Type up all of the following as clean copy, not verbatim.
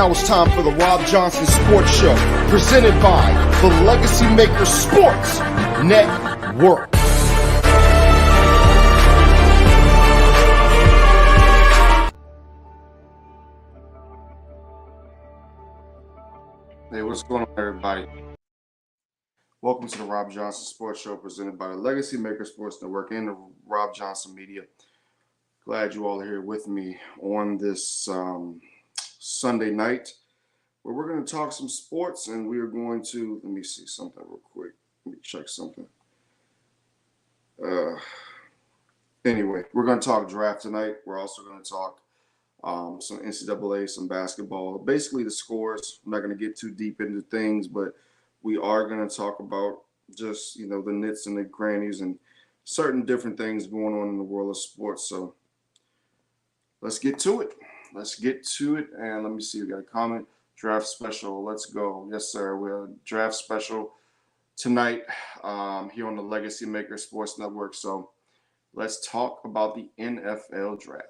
Now it's time for the Rob Johnson Sports Show, presented by the Legacy Maker Sports Network. Hey, what's going on, everybody? Welcome to the Rob Johnson Sports Show, presented by the Legacy Maker Sports Network and the Rob Johnson Media. Glad you all are here with me on this Sunday night, where we're going to talk some sports, and we are going to, let me see something real quick. Let me check something. Anyway, we're going to talk draft tonight. We're also going to talk some NCAA, some basketball, basically the scores. I'm not going to get too deep into things, but we are going to talk about just, the nits and the crannies and certain different things going on in the world of sports. So let's get to it. And let me see, we got a comment. Draft special. Let's go. Yes, sir. We have a draft special tonight here on the Legacy Maker Sports Network. So let's talk about the NFL draft.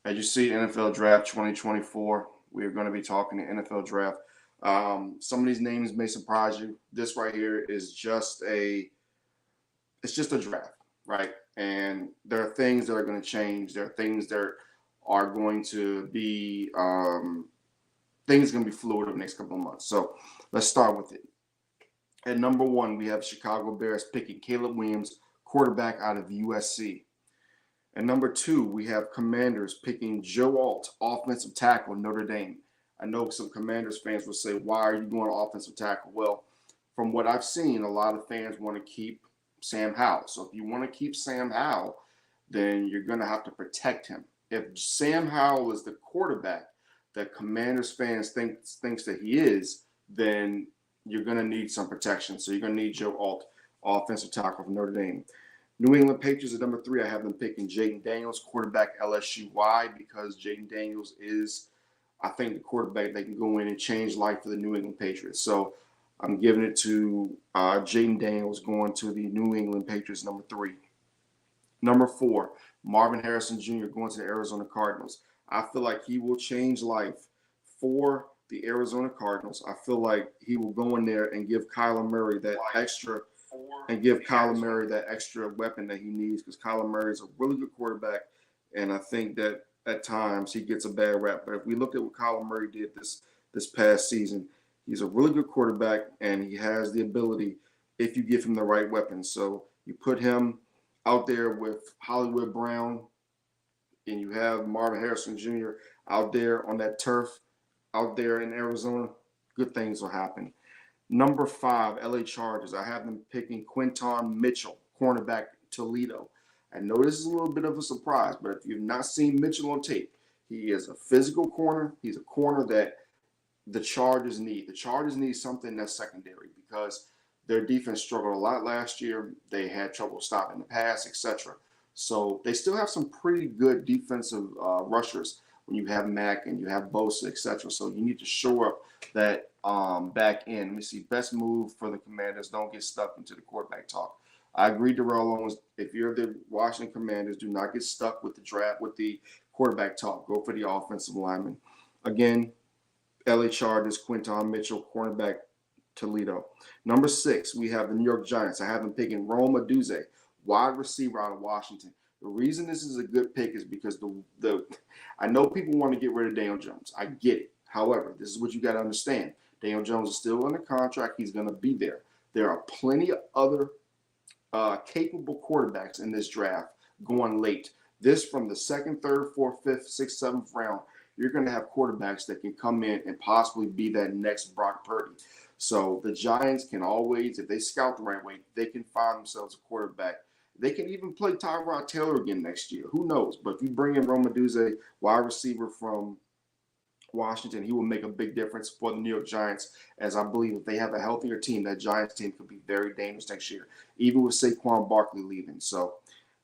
As you see, NFL Draft 2024, we are going to be talking the NFL Draft. Some of these names may surprise you. This right here is just a draft, right? And there are things that are going to change. There are things that are going to be things going to be fluid over the next couple of months. So let's start with it. At number 1, we have Chicago Bears picking Caleb Williams, quarterback out of USC. At number 2, we have Commanders picking Joe Alt, offensive tackle, Notre Dame. I know some Commanders fans will say, why are you going offensive tackle? Well, from what I've seen, a lot of fans want to keep Sam Howell. So if you want to keep Sam Howell, then you're going to have to protect him. If Sam Howell is the quarterback that Commanders fans thinks that he is, then you're going to need some protection. So you're going to need Joe Alt, offensive tackle from Notre Dame. New England Patriots at number 3, I have them picking Jaden Daniels, quarterback, LSU. Why? Because Jaden Daniels is, I think, the quarterback that can go in and change life for the New England Patriots. So I'm giving it to Jaden Daniels going to the New England Patriots, number 3. Number 4, Marvin Harrison Jr. going to the Arizona Cardinals. I feel like he will change life for the Arizona Cardinals. I feel like he will go in there and give Kyler Murray that extra weapon that he needs, because Kyler Murray is a really good quarterback, and I think that at times he gets a bad rap. But if we look at what Kyler Murray did this past season, he's a really good quarterback, and he has the ability if you give him the right weapons. So you put him out there with Hollywood Brown, and you have Marvin Harrison Jr. out there on that turf out there in Arizona, good things will happen. Number 5, LA Chargers. I have them picking Quinton Mitchell, cornerback, Toledo. I know this is a little bit of a surprise, but if you've not seen Mitchell on tape, he is a physical corner. He's a corner that the Chargers need. The Chargers need something that's secondary, because their defense struggled a lot last year. They had trouble stopping the pass, etc. So they still have some pretty good defensive rushers when you have Mack and you have Bosa, etc. So you need to shore up that back end. Let me see. Best move for the Commanders. Don't get stuck into the quarterback talk. I agree, Darrell Owens. If you're the Washington Commanders, do not get stuck with the draft, with the quarterback talk. Go for the offensive lineman. Again, LA Chargers, Quinton Mitchell, cornerback, Toledo. Number 6, we have the New York Giants. I have them picking Rome Odunze, wide receiver out of Washington. The reason this is a good pick is because I know people want to get rid of Daniel Jones. I get it. However, this is what you got to understand. Daniel Jones is still under contract. He's going to be there. There are plenty of other capable quarterbacks in this draft going late. This from the 2nd, 3rd, 4th, 5th, 6th, 7th round, you're going to have quarterbacks that can come in and possibly be that next Brock Purdy. So the Giants can always, if they scout the right way, they can find themselves a quarterback. They can even play Tyrod Taylor again next year. Who knows? But if you bring in Rome Odunze, wide receiver from Washington, he will make a big difference for the New York Giants, as I believe if they have a healthier team, that Giants team could be very dangerous next year, even with Saquon Barkley leaving. So,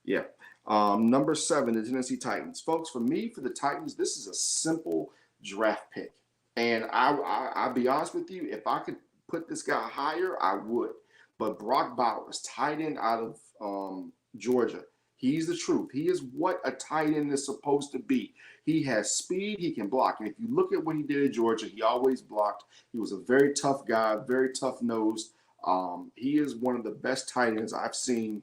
yeah. Number 7, the Tennessee Titans. Folks, for me, for the Titans, this is a simple draft pick. And I'll be honest with you, if I could put this guy higher, I would. But Brock Bowers, tight end out of Georgia, He's the truth. He is what a tight end is supposed to be. He has speed. He can block. And if you look at what he did at Georgia, he always blocked. He was a very tough guy, very tough-nosed. He is one of the best tight ends I've seen.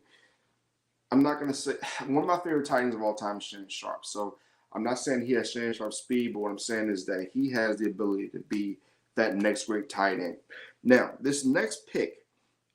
I'm not going to say – one of my favorite tight ends of all time is Shannon Sharp. So I'm not saying he has Shannon Sharp's speed, but what I'm saying is that he has the ability to be that next great tight end. Now, this next pick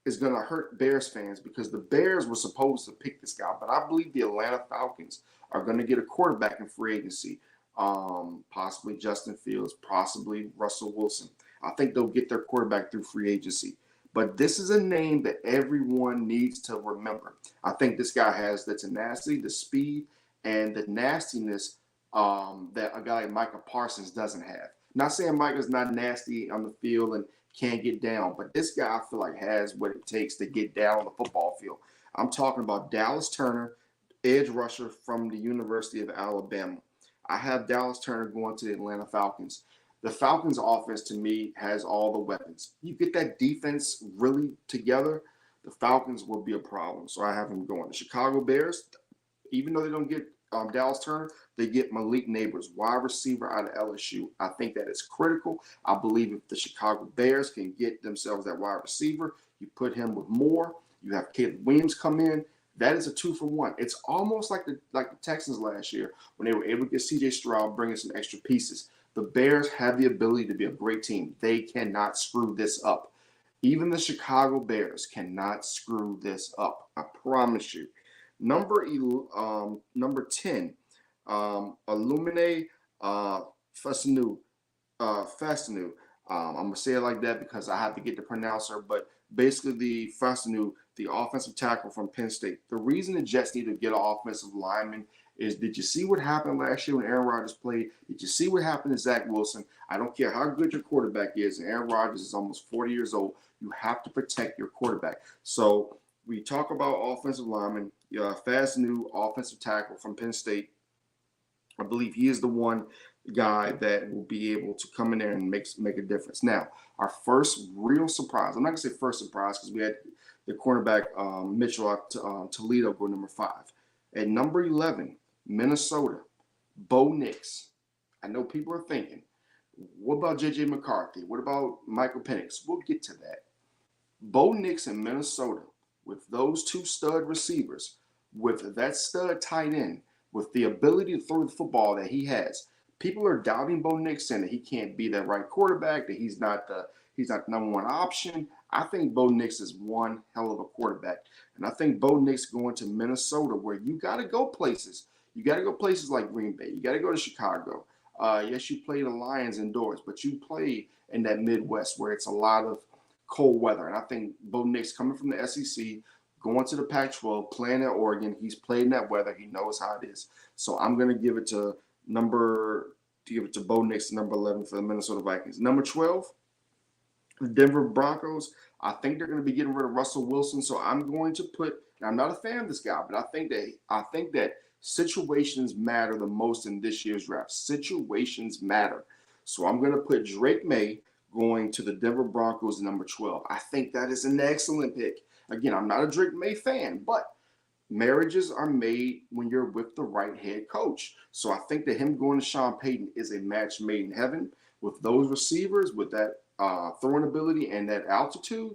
is going to hurt Bears fans because the Bears were supposed to pick this guy, but I believe the Atlanta Falcons are going to get a quarterback in free agency, possibly Justin Fields, possibly Russell Wilson. I think they'll get their quarterback through free agency. But this is a name that everyone needs to remember. I think this guy has the tenacity, the speed, and the nastiness that a guy like Micah Parsons doesn't have. Not saying Micah's not nasty on the field and can't get down, but this guy I feel like has what it takes to get down on the football field. I'm talking about Dallas Turner, edge rusher from the University of Alabama. I have Dallas Turner going to the Atlanta Falcons. The Falcons offense to me has all the weapons. You get that defense really together, the Falcons will be a problem. So I have them going. The Chicago Bears, even though they don't get Dallas Turner, they get Malik Neighbors, wide receiver out of LSU. I think that is critical. I believe if the Chicago Bears can get themselves that wide receiver, you put him with Moore, you have Caleb Williams come in, that is a 2-for-1. It's almost like the Texans last year when they were able to get C.J. Stroud, bringing some extra pieces. The Bears have the ability to be a great team. They cannot screw this up. Even the Chicago Bears cannot screw this up. I promise you. Number 10, Illumine Fasanu. I'm going to say it like that because I have to get the pronouncer, but basically the Fasanu, the offensive tackle from Penn State. The reason the Jets need to get an offensive lineman is, did you see what happened last year when Aaron Rodgers played? Did you see what happened to Zach Wilson? I don't care how good your quarterback is, and Aaron Rodgers is almost 40 years old. You have to protect your quarterback. So we talk about offensive lineman, fast new offensive tackle from Penn State. I believe he is the one guy that will be able to come in there and make a difference. Now, our first real surprise, I'm not going to say first surprise because we had the cornerback Mitchell Toledo go number 5. At number 11, Minnesota, Bo Nix. I know people are thinking, what about J.J. McCarthy? What about Michael Penix? We'll get to that. Bo Nix in Minnesota, with those 2 stud receivers, with that stud tight end, with the ability to throw the football that he has, people are doubting Bo Nix and that he can't be that right quarterback, that he's not the number one option. I think Bo Nix is one hell of a quarterback. And I think Bo Nix going to Minnesota, where you got to go places. You got to go places like Green Bay. You got to go to Chicago. Yes, you play the Lions indoors, but you play in that Midwest where it's a lot of cold weather. And I think Bo Nix coming from the SEC, going to the Pac-12, playing at Oregon, he's played in that weather. He knows how it is. So I'm going to give it to Bo Nix, number 11 for the Minnesota Vikings. Number 12, the Denver Broncos. I think they're going to be getting rid of Russell Wilson. So I'm going to put – I'm not a fan of this guy, but I think that situations matter the most in this year's draft. Situations matter. So I'm going to put Drake May going to the Denver Broncos at number 12. I think that is an excellent pick. Again, I'm not a Drake May fan, but marriages are made when you're with the right head coach. So I think that him going to Sean Payton is a match made in heaven with those receivers, with that throwing ability and that altitude.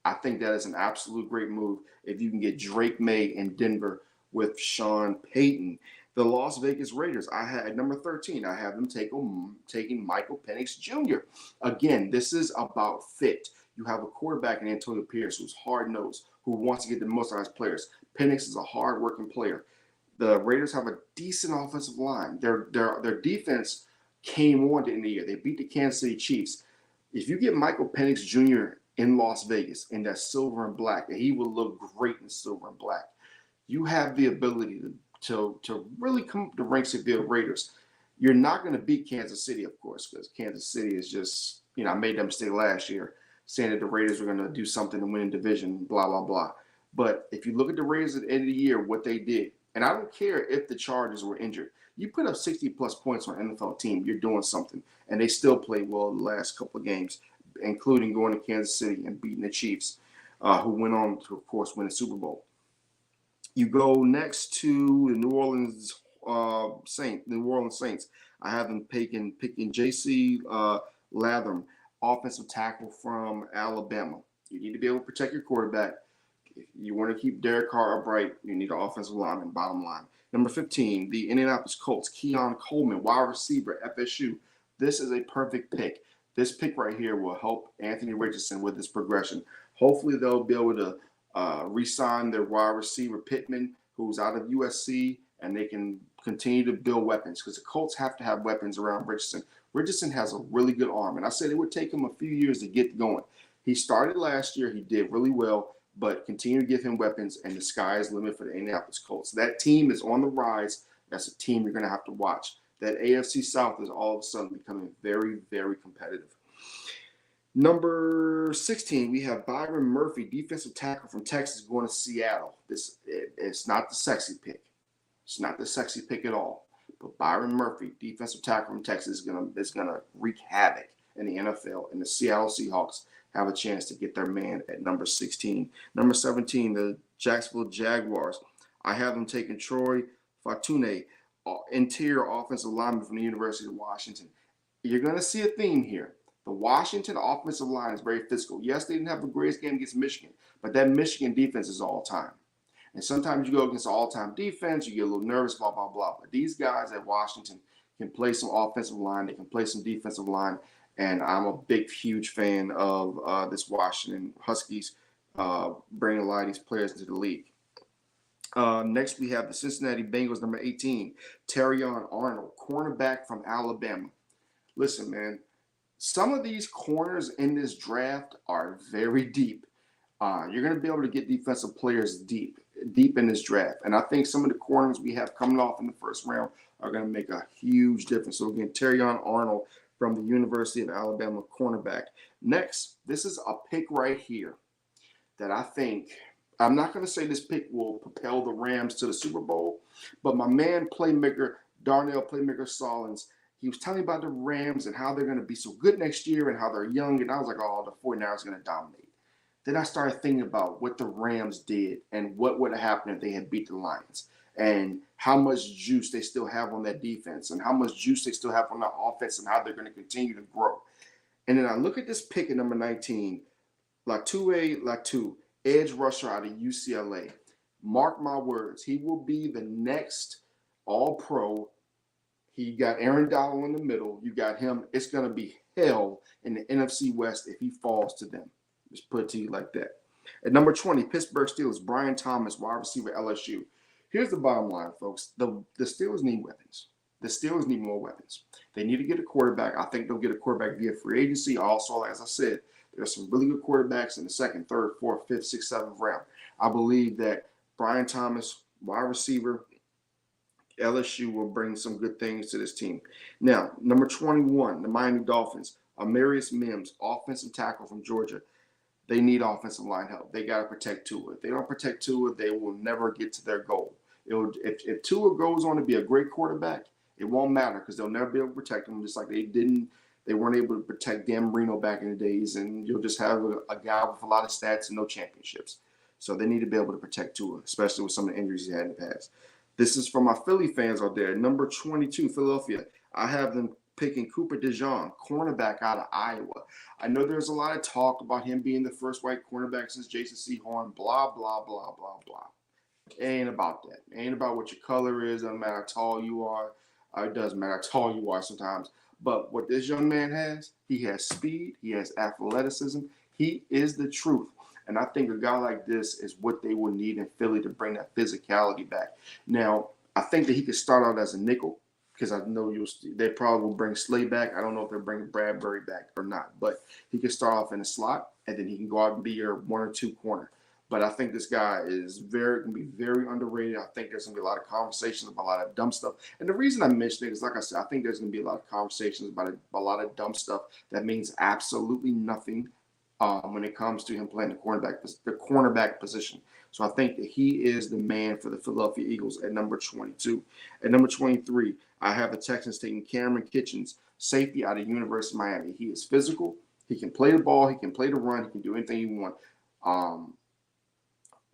I think that is an absolute great move if you can get Drake May in Denver with Sean Payton. The Las Vegas Raiders, I had at number 13, I have them taking Michael Penix Jr. Again, this is about fit. You have a quarterback in Antonio Pierce who's hard-nosed, who wants to get the most out of his players. Penix is a hard-working player. The Raiders have a decent offensive line. Their defense came on to end the year. They beat the Kansas City Chiefs. If you get Michael Penix Jr. in Las Vegas in that silver and black, and he will look great in silver and black, you have the ability to really come up the ranks of the Raiders. You're not going to beat Kansas City, of course, because Kansas City is just, I made that mistake last year, saying that the Raiders were going to do something to win a division, blah, blah, blah. But if you look at the Raiders at the end of the year, what they did, and I don't care if the Chargers were injured, you put up 60-plus points on an NFL team, you're doing something. And they still played well the last couple of games, including going to Kansas City and beating the Chiefs, who went on to, of course, win the Super Bowl. You go next to the New Orleans Saints. I have them picking J.C. Latham, offensive tackle from Alabama. You need to be able to protect your quarterback. If you want to keep Derek Carr upright, you need an offensive lineman, bottom line. Number 15, the Indianapolis Colts, Keon Coleman, wide receiver, FSU. This is a perfect pick. This pick right here will help Anthony Richardson with his progression. Hopefully, they'll be able to re-sign their wide receiver, Pittman, who's out of USC, and they can continue to build weapons because the Colts have to have weapons around Richardson. Richardson has a really good arm, and I said it would take him a few years to get going. He started last year. He did really well, but continue to give him weapons, and the sky is the limit for the Indianapolis Colts. That team is on the rise. That's a team you're going to have to watch. That AFC South is all of a sudden becoming very, very competitive. Number 16, we have Byron Murphy, defensive tackle from Texas, going to Seattle. It's not the sexy pick. It's not the sexy pick at all. But Byron Murphy, defensive tackle from Texas, is gonna wreak havoc in the NFL. And the Seattle Seahawks have a chance to get their man at number 16. Number 17, the Jacksonville Jaguars. I have them taking Troy Fortune, interior offensive lineman from the University of Washington. You're going to see a theme here. The Washington offensive line is very physical. Yes, they didn't have the greatest game against Michigan, but that Michigan defense is all-time. And sometimes you go against all-time defense, you get a little nervous, blah, blah, blah. But these guys at Washington can play some offensive line. They can play some defensive line. And I'm a big, huge fan of this Washington Huskies bringing a lot of these players into the league. Next, we have the Cincinnati Bengals, number 18, Terrion Arnold, cornerback from Alabama. Listen, man, some of these corners in this draft are very deep. You're going to be able to get defensive players deep in this draft. And I think some of the corners we have coming off in the first round are going to make a huge difference. So, again, Terrion Arnold from the University of Alabama, cornerback. Next, this is a pick right here that I think – I'm not going to say this pick will propel the Rams to the Super Bowl, but my man, Darnell Playmaker Stallings, he was telling me about the Rams and how they're going to be so good next year and how they're young. And I was like, oh, the 49ers are going to dominate. Then I started thinking about what the Rams did and what would have happened if they had beat the Lions and how much juice they still have on that defense and how much juice they still have on that offense and how they're going to continue to grow. And then I look at this pick at number 19, Latu, edge rusher out of UCLA. Mark my words, he will be the next All-Pro. He got Aaron Donald in the middle. You got him. It's going to be hell in the NFC West if he falls to them. Just put it to you like that. At number 20, Pittsburgh Steelers, Brian Thomas, wide receiver, LSU. Here's the bottom line, folks. The Steelers need weapons. The Steelers need more weapons. They need to get a quarterback. I think they'll get a quarterback via free agency. Also, as I said, there's some really good quarterbacks in the second, third, fourth, fifth, sixth, seventh round. I believe that Brian Thomas, wide receiver, LSU will bring some good things to this team. Now, number 21, the Miami Dolphins, Amarius Mims, offensive tackle from Georgia. They need offensive line help. They got to protect Tua. If they don't protect Tua, they will never get to their goal. If Tua goes on to be a great quarterback, it won't matter because they'll never be able to protect him, just like they weren't able to protect Dan Marino back in the days, and you'll just have a guy with a lot of stats and no championships. So they need to be able to protect Tua, especially with some of the injuries he had in the past. This is for my Philly fans out there. Number 22, Philadelphia. I have them picking Cooper DeJean, cornerback out of Iowa. I know there's a lot of talk about him being the first white cornerback since Jason Sehorn, blah, blah, blah, blah, blah. It ain't about that. It ain't about what your color is. It doesn't matter how tall you are. It does matter how tall you are sometimes. But what this young man has, he has speed. He has athleticism. He is the truth. And I think a guy like this is what they will need in Philly to bring that physicality back. Now, I think that he could start out as a nickel because I know they probably will bring Slay back. I don't know if they're bringing Bradbury back or not. But he can start off in a slot, and then he can go out and be your 1 or 2 corner. But I think this guy is going to be very underrated. I think there's going to be a lot of conversations about a lot of dumb stuff. And the reason I mention it is, like I said, I think there's going to be a lot of conversations about a lot of dumb stuff that means absolutely nothing when it comes to him playing the cornerback position. So I think that he is the man for the Philadelphia Eagles at number 22. At number 23, I have the Texans taking Cameron Kitchens, safety out of University of Miami. He is physical. He can play the ball. He can play the run. He can do anything he wants.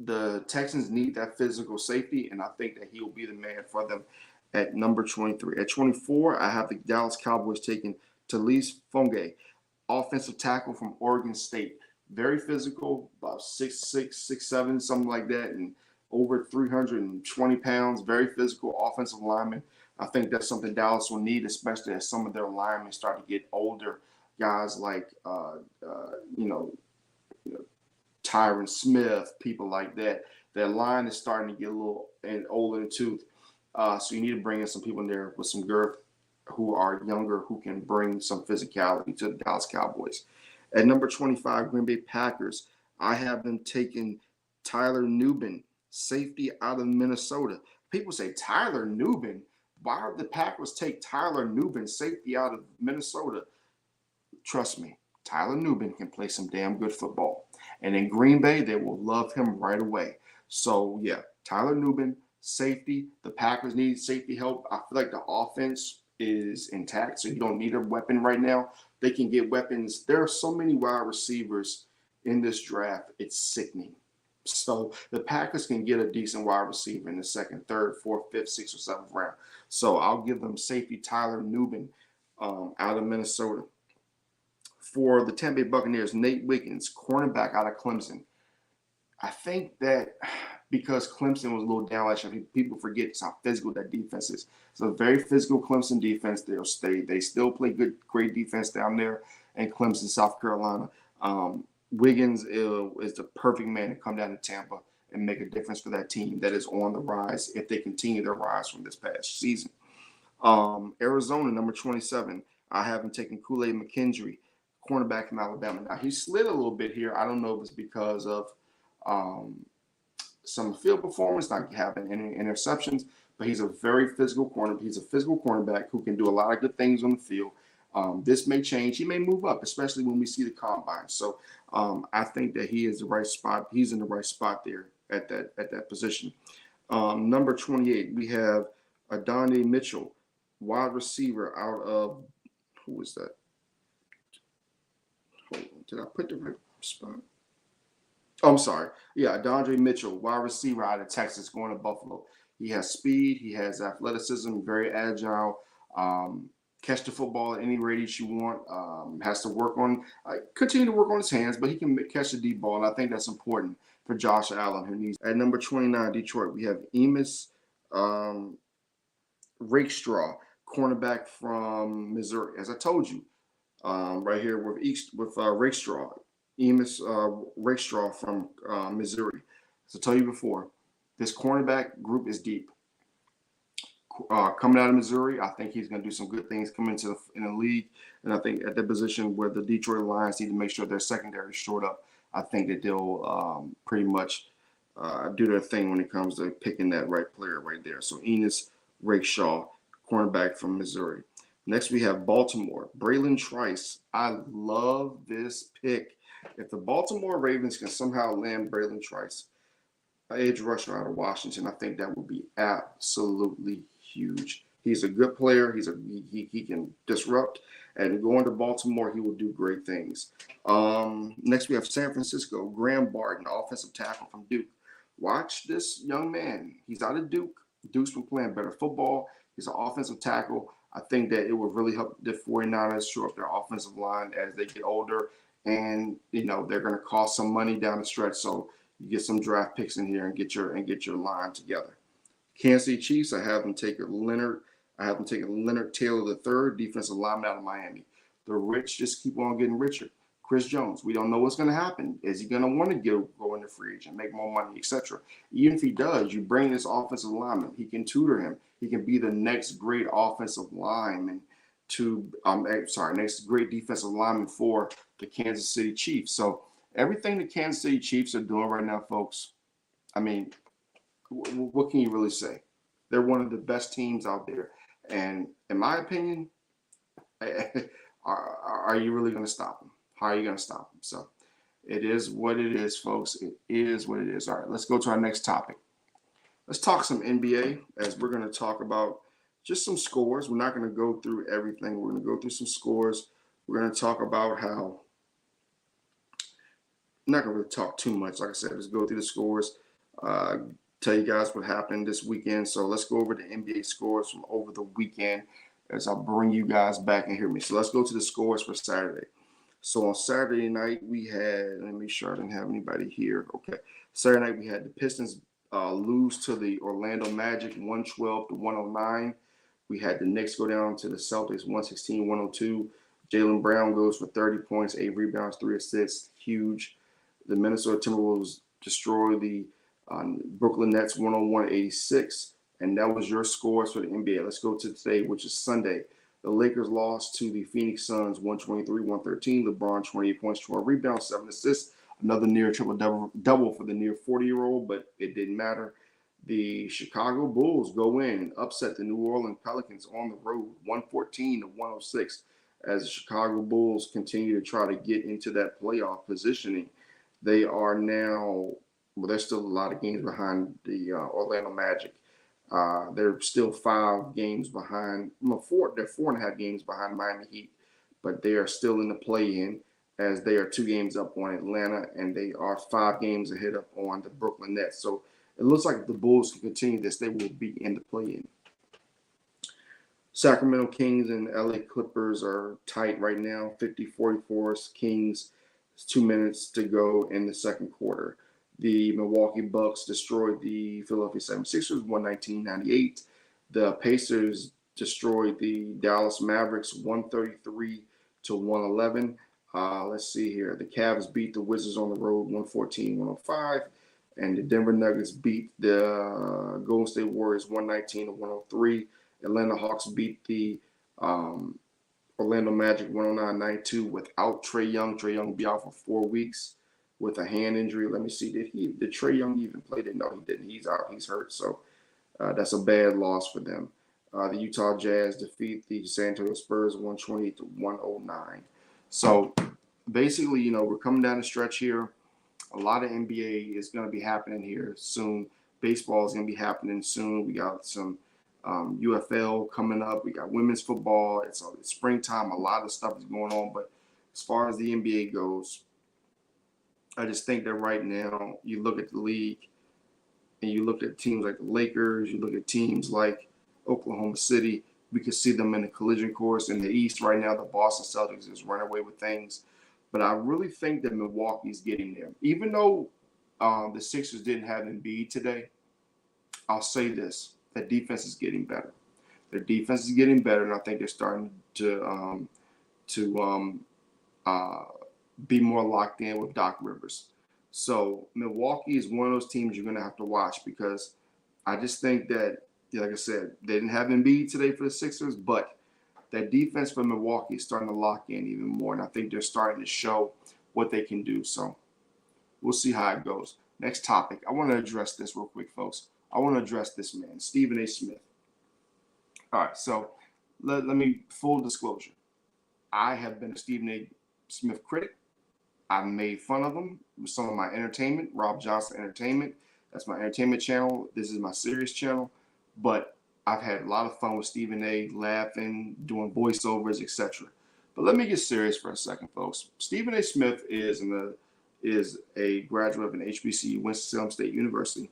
the Texans need that physical safety, and I think that he will be the man for them at number 23. At 24, I have the Dallas Cowboys taking Talise Fonge, offensive tackle from Oregon State. Very physical, about 6'6", 6'7", something like that, and over 320 pounds. Very physical offensive lineman. I think that's something Dallas will need, especially as some of their linemen start to get older. Guys like, you know, Tyron Smith, people like that. Their line is starting to get a little and older in the tooth. So you need to bring in some people in there with some girth who are younger, who can bring some physicality to the Dallas Cowboys. At number 25, Green Bay Packers, I have them taking Tyler Nubin, safety out of Minnesota. People say, Tyler Nubin? Why would the Packers take Tyler Nubin, safety out of Minnesota? Trust me, Tyler Nubin can play some damn good football. And in Green Bay, they will love him right away. So, yeah, Tyler Nubin, safety. The Packers need safety help. I feel like the offense is intact, so you don't need a weapon right now. They can get weapons. There are so many wide receivers in this draft. It's sickening. So the Packers can get a decent wide receiver in the second, third, fourth, fifth, sixth, or seventh round. So I'll give them safety Tyler Nubin out of Minnesota. For the Tampa Bay Buccaneers, Nate Wiggins, cornerback out of Clemson. I think that because Clemson was a little down last year, people forget how physical that defense is. It's a very physical Clemson defense. They still play great defense down there in Clemson, South Carolina. Wiggins is the perfect man to come down to Tampa and make a difference for that team that is on the rise if they continue their rise from this past season. Arizona, number 27. I have him taking Kool-Aid McKendry, cornerback from Alabama. Now, he slid a little bit here. I don't know if it's because of some field performance, not having any interceptions, but he's a very physical corner. He's a physical cornerback who can do a lot of good things on the field. This may change. He may move up, especially when we see the combine. So I think that he is the right spot. He's in the right spot there at that position. Number 28, we have Adonai Mitchell, wide receiver out of, who is that? Hold on, did I put the right spot? Oh, I'm sorry. Yeah, Adonai Mitchell, wide receiver out of Texas, going to Buffalo. He has speed. He has athleticism, very agile. Catch the football at any radius you want. Has to work on, continue to work on his hands, but he can catch the deep ball, and I think that's important for Josh Allen, who needs. At number 29, Detroit, we have Emis Rakestraw, cornerback from Missouri. As I told you, right here with Rakestraw, Emis Rakestraw from Missouri. As I told you before, this cornerback group is deep. Coming out of Missouri, I think he's going to do some good things coming into in the league. And I think at the position where the Detroit Lions need to make sure their secondary is shored up, I think that they'll pretty much do their thing when it comes to picking that right player right there. So Enos Rakeshaw, cornerback from Missouri. Next, we have Baltimore. Braylon Trice. I love this pick. If the Baltimore Ravens can somehow land Braylon Trice, edge rusher out of Washington, I think that would be absolutely huge. He's a good player. He can disrupt, and going to Baltimore, he will do great things. Next, we have San Francisco. Graham Barton, offensive tackle from Duke. Watch this young man. He's out of Duke. Duke's been playing better football. He's an offensive tackle. I think that it will really help the 49ers shore up their offensive line as they get older, and they're going to cost some money down the stretch. So you get some draft picks in here and get your line together. Kansas City Chiefs, I have them taking Leonard Taylor III, defensive lineman out of Miami. The rich just keep on getting richer. Chris Jones, we don't know what's going to happen. Is he going to want to go into free agent, make more money, etc.? Even if he does, you bring this offensive lineman. He can tutor him. He can be the next great offensive lineman next great defensive lineman for the Kansas City Chiefs. So everything the Kansas City Chiefs are doing right now, folks, I mean, what can you really say? They're one of the best teams out there. And in my opinion, are you really going to stop them? How are you going to stop them? So it is what it is, folks. It is what it is. All right, let's go to our next topic. Let's talk some NBA, as we're going to talk about just some scores. We're not going to go through everything. We're going to go through some scores. We're going to talk about how – I'm not going to really talk too much. Like I said, let's go through the scores. uh, tell you guys what happened this weekend. So let's go over the NBA scores from over the weekend as I bring you guys back and hear me. So let's go to the scores for Saturday. So on Saturday night, we had, let me make sure I didn't have anybody here. Okay. Saturday night, we had the Pistons lose to the Orlando Magic 112 to 109. We had the Knicks go down to the Celtics 116-102. Jaylen Brown goes for 30 points, 8 rebounds, 3 assists. Huge. The Minnesota Timberwolves destroy the Brooklyn Nets 101-86. And that was your scores for the NBA. Let's go to today, which is Sunday. The Lakers lost to the Phoenix Suns 123-113. LeBron 28 points, 12 rebounds, 7 assists. Another near triple double for the near 40-year-old, but it didn't matter. The Chicago Bulls go in and upset the New Orleans Pelicans on the road 114-106 as the Chicago Bulls continue to try to get into that playoff positioning. They are now, well, there's still a lot of games behind the Orlando Magic. They're still 5 games behind. They're 4.5 games behind Miami Heat, but they are still in the play-in as they are 2 games up on Atlanta, and they are 5 games ahead up on the Brooklyn Nets. So it looks like if the Bulls can continue this, they will be in the play-in. Sacramento Kings and LA Clippers are tight right now, 50-44 Kings. It's 2 minutes to go in the second quarter. The Milwaukee Bucks destroyed the Philadelphia 76ers 119-98. The Pacers destroyed the Dallas Mavericks 133-111. Let's see here. The Cavs beat the Wizards on the road 114-105. And the Denver Nuggets beat the Golden State Warriors 119-103. Atlanta Hawks beat the Orlando Magic 109-92 without Trae Young. Trae Young will be out for 4 weeks with a hand injury. Let me see. Did Trae Young even play? No, he didn't. He's out. He's hurt. So that's a bad loss for them. The Utah Jazz defeat the San Antonio Spurs 120-109. So basically, we're coming down the stretch here. A lot of NBA is going to be happening here soon. Baseball is going to be happening soon. We got some UFL coming up. We got women's football. It's springtime. A lot of stuff is going on. But as far as the NBA goes, I just think that right now you look at the league and you look at teams like the Lakers, you look at teams like Oklahoma City, we could see them in the collision course. In the East right now, the Boston Celtics is running away with things. But I really think that Milwaukee's getting there. Even though the Sixers didn't have Embiid today, I'll say this, that defense is getting better. Their defense is getting better, and I think they're starting to be more locked in with Doc Rivers. So Milwaukee is one of those teams you're going to have to watch because I just think that, like I said, they didn't have Embiid today for the Sixers, but that defense for Milwaukee is starting to lock in even more, and I think they're starting to show what they can do. So we'll see how it goes. Next topic. I want to address this real quick, folks. I want to address this man, Stephen A. Smith. All right, so let me, full disclosure. I have been a Stephen A. Smith critic. I've made fun of him with some of my entertainment, Robb Johnson Entertainment. That's my entertainment channel. This is my serious channel. But I've had a lot of fun with Stephen A., laughing, doing voiceovers, etc. But let me get serious for a second, folks. Stephen A. Smith is a graduate of an HBCU, Winston-Salem State University.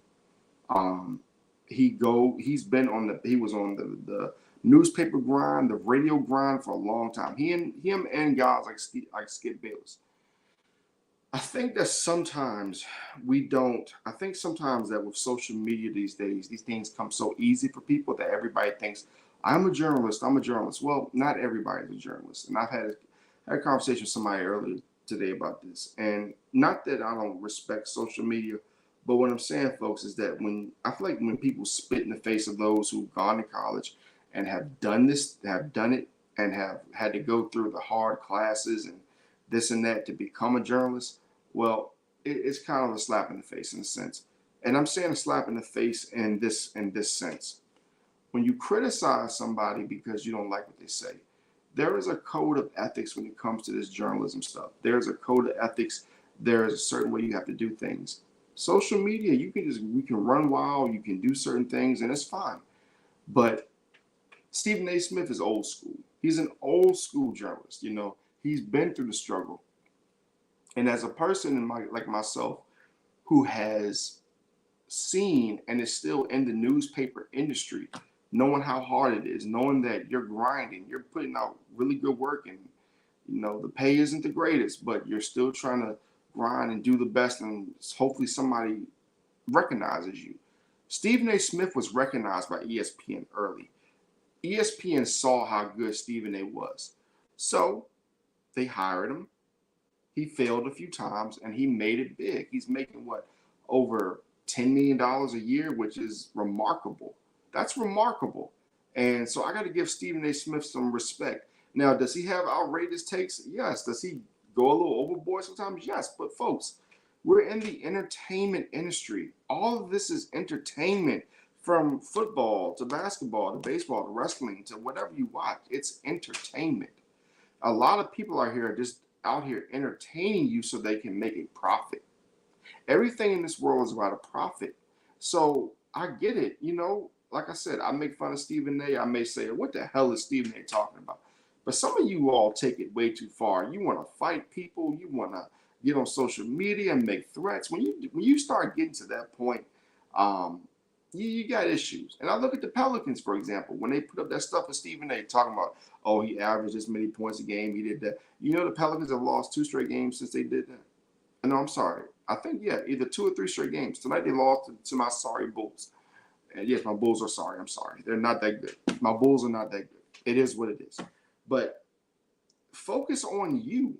He was on the newspaper grind, the radio grind for a long time. Him and guys like Skip Bayless. I think that sometimes I think sometimes that with social media these days, these things come so easy for people that everybody thinks, I'm a journalist. Well, not everybody's a journalist. And I've had a conversation with somebody earlier today about this. And not that I don't respect social media, but what I'm saying, folks, is that I feel like when people spit in the face of those who've gone to college and have done it, and have had to go through the hard classes and this and that to become a journalist, well, it's kind of a slap in the face in a sense. And I'm saying a slap in the face in this sense. When you criticize somebody because you don't like what they say, there is a code of ethics when it comes to this journalism stuff. There's a code of ethics. There is a certain way you have to do things. Social media, we can run wild, you can do certain things, and it's fine. But Stephen A. Smith is old school. He's an old school journalist. He's been through the struggle. And as a person like myself who has seen and is still in the newspaper industry, knowing how hard it is, knowing that you're grinding, you're putting out really good work, and the pay isn't the greatest, but you're still trying to grind and do the best, and hopefully somebody recognizes you. Stephen A. Smith was recognized by ESPN early. ESPN saw how good Stephen A. was. So they hired him. He failed a few times and he made it big. He's making over $10 million a year, which is remarkable. That's remarkable. And so I got to give Stephen A. Smith some respect. Now, does he have outrageous takes? Yes. Does he go a little overboard sometimes? Yes. But folks, we're in the entertainment industry. All of this is entertainment, from football to basketball to baseball to wrestling to whatever you watch. It's entertainment. A lot of people are just out here entertaining you so they can make a profit. Everything in this world is about a profit. So I get it. Like I said, I make fun of Stephen A. I may say, what the hell is Stephen A. talking about? But some of you all take it way too far. You want to fight people. You want to get on social media and make threats. When you start getting to that point, you got issues. And I look at the Pelicans, for example, when they put up that stuff with Stephen A. talking about, oh, he averaged this many points a game, he did that. The Pelicans have lost 2 straight games since they did that. No, I'm sorry. I think, either 2 or 3 straight games. Tonight they lost to my sorry Bulls. And yes, my Bulls are sorry. I'm sorry. They're not that good. My Bulls are not that good. It is what it is. But focus on you,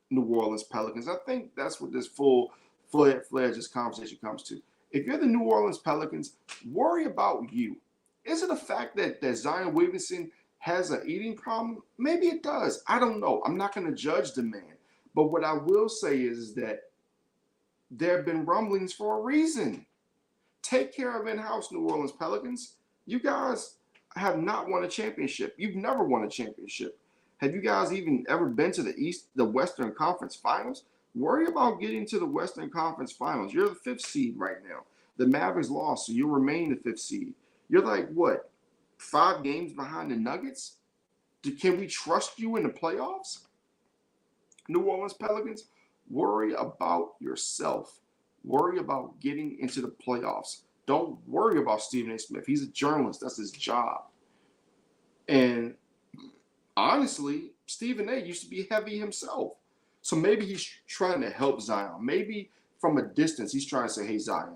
New Orleans Pelicans. I think that's what this full-fledged conversation comes to. If you're the New Orleans Pelicans, worry about you. Is it a fact that Zion Williamson has an eating problem? Maybe it does. I don't know. I'm not going to judge the man. But what I will say is that there have been rumblings for a reason. Take care of in-house, New Orleans Pelicans. You guys have not won a championship. You've never won a championship. Have you guys even ever been to the Western Conference Finals? Worry about getting to the Western Conference Finals. You're the 5th seed right now. The Mavericks lost, so you'll remain the 5th seed. You're like, 5 games behind the Nuggets? Can we trust you in the playoffs? New Orleans Pelicans, worry about yourself. Worry about getting into the playoffs. Don't worry about Stephen A. Smith. He's a journalist. That's his job. And honestly, Stephen A. used to be heavy himself. So maybe he's trying to help Zion. Maybe from a distance, he's trying to say, hey, Zion,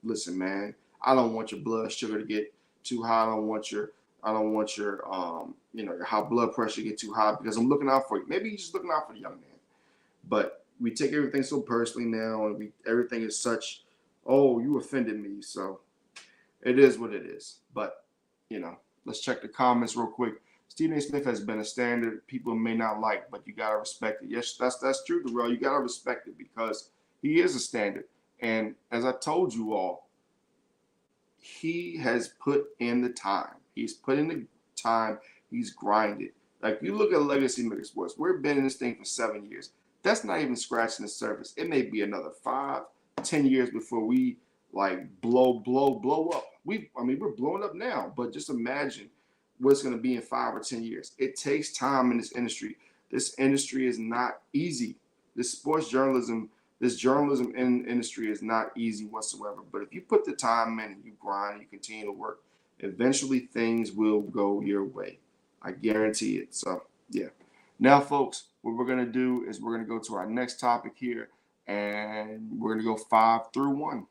listen, man, I don't want your blood sugar to get too high. I don't want your your high blood pressure to get too high because I'm looking out for you. Maybe he's just looking out for the young man. But we take everything so personally now, and everything is such, oh, you offended me. So it is what it is. But, let's check the comments real quick. Stephen A. Smith has been a standard people may not like, but you got to respect it. Yes, that's true, Darrell. You got to respect it because he is a standard. And as I told you all, he has put in the time. He's put in the time. He's grinded. Like, you look at Legacy Maker Sports, we've been in this thing for 7 years. That's not even scratching the surface. It may be another 5, 10 years before we blow up. We're blowing up now, but just imagine what's going to be in 5 or 10 years. It takes time in this industry. This industry is not easy. This sports journalism, this journalism industry is not easy whatsoever. But if you put the time in and you grind, you continue to work, eventually things will go your way. I guarantee it. So, yeah. Now, folks, what we're going to do is we're going to go to our next topic here, and we're going to go 5 through 1.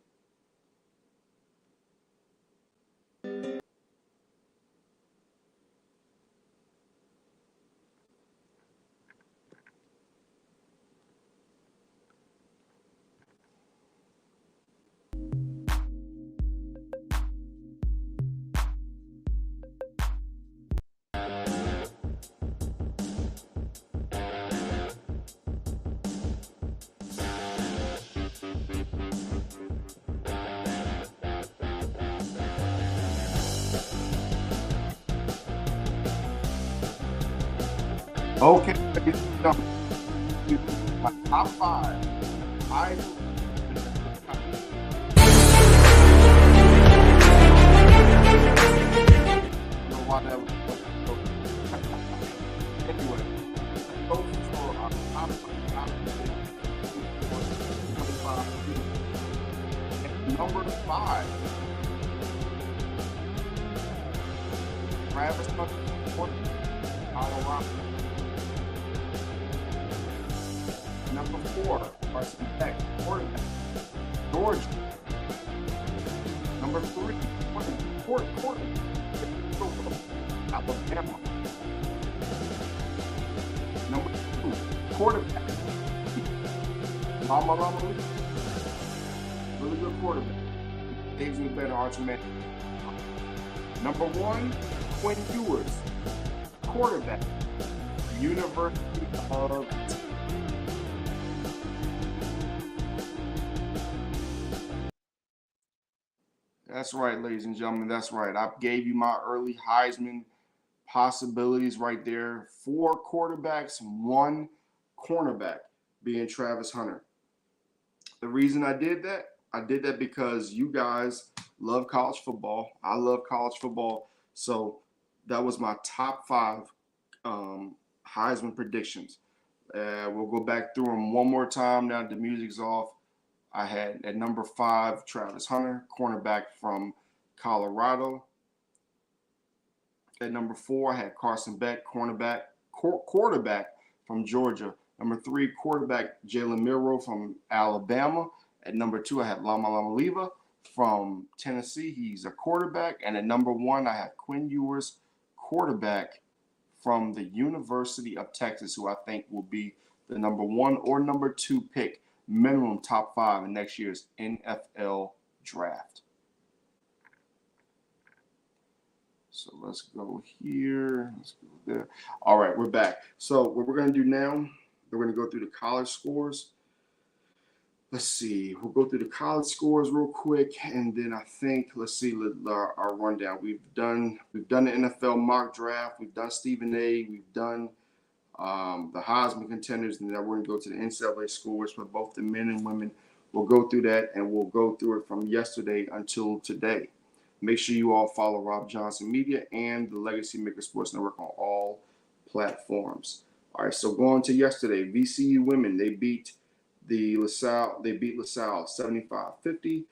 Okay, my top 5. I don't know why that was. Anyway, those for our top 25. Number 5, Travis Hunter, Colorado. Number 4, Carson Beck, quarterback, Georgia. Number 3, quarterback, Alabama. Number 2, quarterback, Lama. Really good quarterback. Dave's me better Archman. Number 1, Quinn Ewers, quarterback, University of Texas. That's right, ladies and gentlemen. That's right. I gave you my early Heisman possibilities right there. 4 quarterbacks, 1 cornerback, being Travis Hunter. The reason I did that because you guys love college football. I love college football. So that was my top 5 Heisman predictions. We'll go back through them one more time now that the music's off. I had at number 5, Travis Hunter, cornerback from Colorado. At number 4, I had Carson Beck, quarterback from Georgia. Number 3, quarterback Jalen Milroe from Alabama. At number 2, I had Lama from Tennessee. He's a quarterback. And at number 1, I had Quinn Ewers, quarterback from the University of Texas, who I think will be the number 1 or number 2 pick, minimum top 5 in next year's NFL draft. So let's go here. Let's go there. All right, we're back. So what we're going to do now, we're going to go through the college scores. Let's see. We'll go through the college scores real quick, and then I think let's see our rundown. We've done the NFL mock draft. We've done Stephen A. We've done the Heisman contenders, and then we're going to go to the NCAA scores for both the men and women. We'll go through that, and we'll go through it from yesterday until today. Make sure you all follow Robb Johnson Media and the Legacy Maker Sports Network on all platforms. All right, so going to yesterday, VCU women, they beat LaSalle 75-50.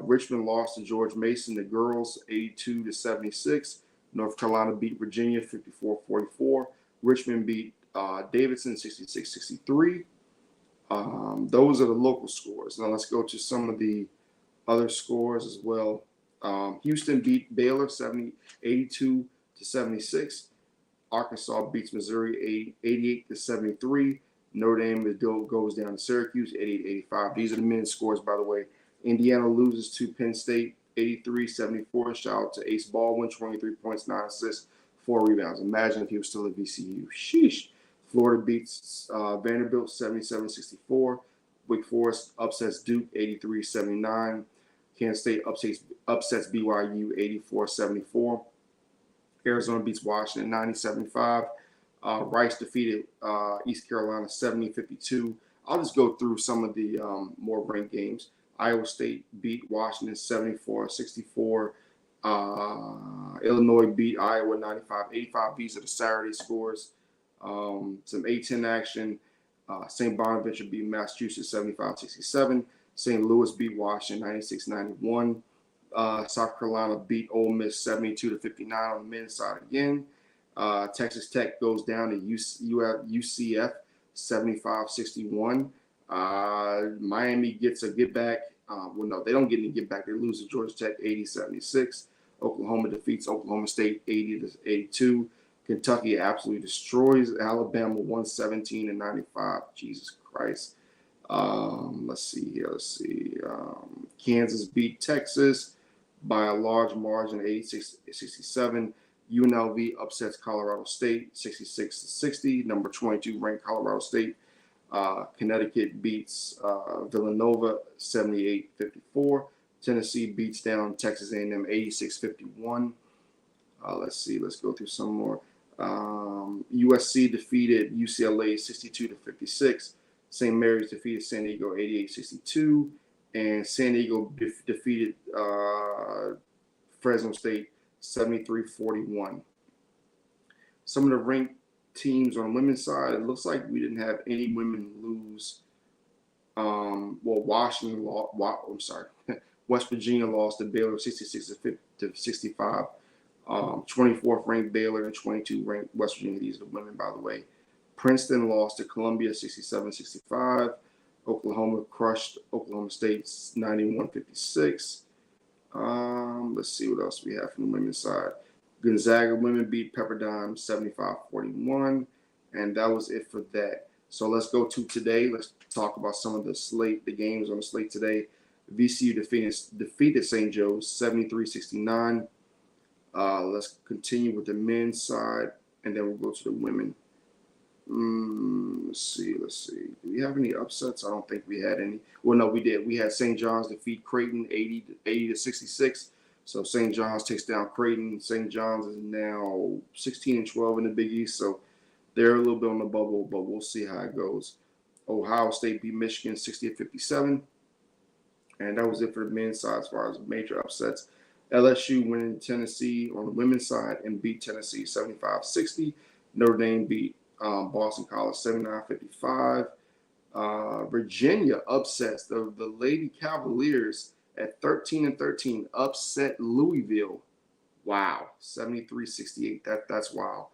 Richmond lost to George Mason, the girls 82-76. North Carolina beat Virginia 54-44. Richmond beat Davidson 66-63. Those are the local scores. Now let's go to some of the other scores as well. Houston beat Baylor 82-76. Arkansas beats Missouri 88-73. Notre Dame goes down to Syracuse 88-85. These are the men's scores, by the way. Indiana loses to Penn State 83-74. Shout out to Ace Baldwin, 23 points, 9 assists, 4 rebounds. Imagine if he was still at VCU. Sheesh. Florida beats Vanderbilt 77-64. Wake Forest upsets Duke 83-79. Kansas State upsets BYU 84-74. Arizona beats Washington 90-75. Rice defeated East Carolina 70-52. I'll just go through some of the more ranked games. Iowa State beat Washington 74-64. Illinois beat Iowa 95-85. These are the Saturday scores. Some A-10 action. St. Bonaventure beat Massachusetts 75-67. St. Louis beat Washington 96-91. South Carolina beat Ole Miss 72-59 on the men's side again. Texas Tech goes down to UCF 75-61. Miami gets a get back. Well, no, they don't get any get back. They lose to Georgia Tech 80-76. Oklahoma defeats Oklahoma State 80-82. Kentucky absolutely destroys Alabama 117-95. Jesus Christ. Let's see here. Kansas beat Texas by a large margin, 86-67. UNLV upsets Colorado State 66-60. Number 22 ranked Colorado State. Connecticut beats Villanova 78-54. Tennessee beats down Texas A&M 86-51. Let's go through some more. USC defeated UCLA 62-56. St. Mary's defeated San Diego 88-62. And San Diego defeated Fresno State 73-41. Some of the ranked teams on the women's side, it looks like we didn't have any women lose. Washington lost. West Virginia lost to Baylor 66 to 65. 24th ranked Baylor and 22 ranked West Virginia. These are the women, by the way. Princeton lost to Columbia 67-65. Oklahoma crushed Oklahoma State 91-56. Let's see what else we have from the women's side. Gonzaga women beat Pepperdine 75-41, and that was it for that. So let's go to today. Let's talk about some of the games on the slate today. VCU defeated St. Joe's 73-69. Let's continue with the men's side, and then we'll go to the women. Let's see. Do we have any upsets? I don't think we had any. Well, no, we did. We had St. John's defeat Creighton 80-66. So St. John's takes down Creighton. St. John's is now 16-12 in the Big East, so they're a little bit on the bubble, but we'll see how it goes. Ohio State beat Michigan 60-57, and that was it for the men's side as far as major upsets. LSU went in Tennessee on the women's side and beat Tennessee 75-60. Notre Dame beat Boston College 79-55. Virginia upsets the Lady Cavaliers at 13-13, upset Louisville. Wow, 73-68. That's wild.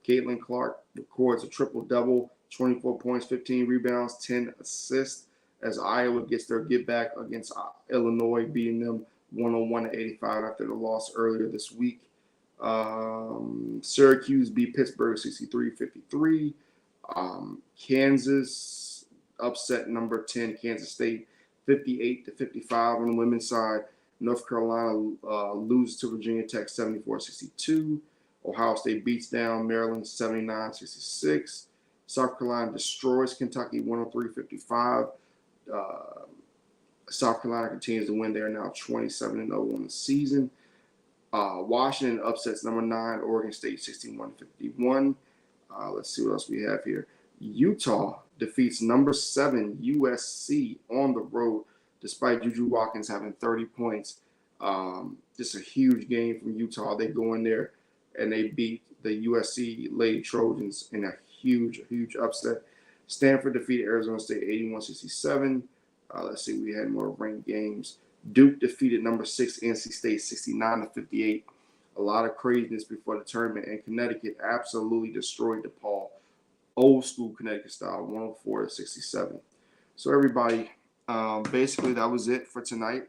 Caitlin Clark records a triple-double, 24 points, 15 rebounds, 10 assists as Iowa gets their get back against Illinois, beating them 101-85 after the loss earlier this week. Syracuse beat Pittsburgh 63-53. Kansas upset number 10 Kansas State 58-55 on the women's side. North Carolina loses to Virginia Tech 74-62. Ohio State beats down Maryland 79-66. South Carolina destroys Kentucky 103-55. South Carolina continues to win. They are now 27-0 on the season. Washington upsets number 9 Oregon State 61-51. Let's see what else we have here. Utah defeats number 7 USC on the road, despite Juju Watkins having 30 points. Just a huge game from Utah. They go in there and they beat the USC Lady Trojans in a huge upset. Stanford defeated Arizona State 81-67. Let's see, we had more ranked games. Duke defeated number 6 NC State 69-58. A lot of craziness before the tournament, and Connecticut absolutely destroyed DePaul. Old school Connecticut style, 104-67. So everybody, basically that was it for tonight.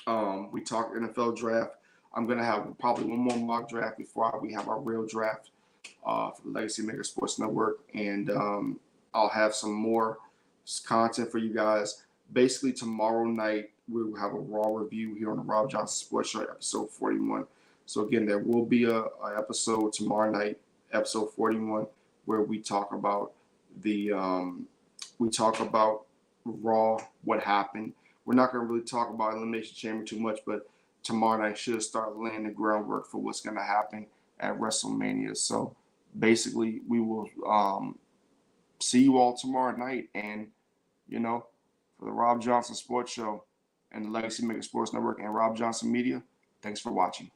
We talked NFL draft. I'm going to have probably one more mock draft before we have our real draft for the Legacy Maker Sports Network. And I'll have some more content for you guys. Basically, tomorrow night, we will have a Raw review here on the Rob Johnson Sports Show, episode 41. So, again, there will be a episode tomorrow night, episode 41, where we talk about Raw, what happened. We're not going to really talk about Elimination Chamber too much, but tomorrow night should start laying the groundwork for what's going to happen at WrestleMania. So basically, we will see you all tomorrow night. And, for the Rob Johnson Sports Show and the Legacy Maker Sports Network and Rob Johnson Media, thanks for watching.